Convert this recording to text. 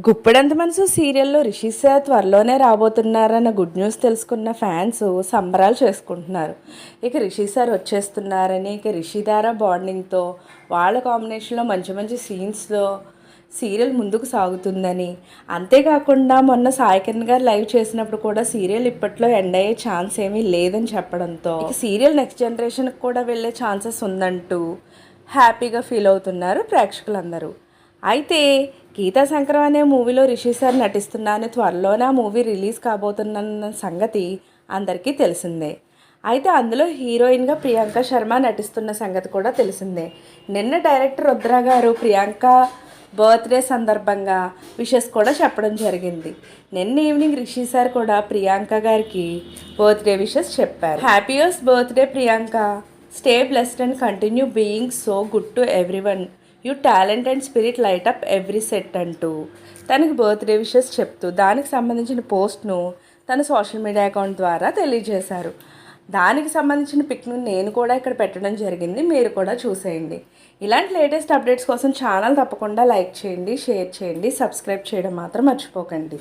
గుప్పెడంత మనసు సీరియల్లో రిషి సార్ త్వరలోనే రాబోతున్నారన్న గుడ్ న్యూస్ తెలుసుకున్న ఫ్యాన్స్ సంబరాలు చేసుకుంటున్నారు. ఇక రిషి సార్ వచ్చేస్తున్నారని, ఇక రిషి ధార బాండింగ్తో వాళ్ళ కాంబినేషన్లో మంచి మంచి సీన్స్లో సీరియల్ ముందుకు సాగుతుందని, అంతేకాకుండా మొన్న సాయి కిరణ్ గారు లైవ్ చేసినప్పుడు కూడా సీరియల్ ఇప్పట్లో ఎండ్ అయ్యే ఛాన్స్ ఏమీ లేదని చెప్పడంతో ఇక సీరియల్ నెక్స్ట్ జనరేషన్కి కూడా వెళ్ళే ఛాన్సెస్ ఉందంటూ హ్యాపీగా ఫీల్ అవుతున్నారు ప్రేక్షకులందరూ. అయితే గీతా శంకరం అనే మూవీలో రిషి సార్ నటిస్తున్నారని, త్వరలోనే ఆ మూవీ రిలీజ్ కాబోతున్న సంగతి అందరికీ తెలిసిందే. అయితే అందులో హీరోయిన్గా ప్రియాంక శర్మ నటిస్తున్న సంగతి కూడా తెలిసిందే. నిన్న డైరెక్టర్ రుద్ర గారు ప్రియాంక బర్త్డే సందర్భంగా విషెస్ కూడా చెప్పడం జరిగింది. నిన్న ఈవినింగ్ రిషి సార్ కూడా ప్రియాంక గారికి బర్త్డే విషెస్ చెప్పారు. హ్యాపీయర్స్ birthday Priyanka, stay blessed and continue being so good to everyone, you talent and spirit light up every set అంటూ తనకి బర్త్డే విషెస్ చెప్తూ దానికి సంబంధించిన పోస్ట్ను తన సోషల్ మీడియా అకౌంట్ ద్వారా తెలియజేశారు. దానికి సంబంధించిన పిక్ను నేను కూడా ఇక్కడ పెట్టడం జరిగింది, మీరు కూడా చూసేయండి. ఇలాంటి లేటెస్ట్ అప్డేట్స్ కోసం ఛానల్ తప్పకుండా లైక్ చేయండి, షేర్ చేయండి, సబ్స్క్రైబ్ చేయడం మాత్రం మర్చిపోకండి.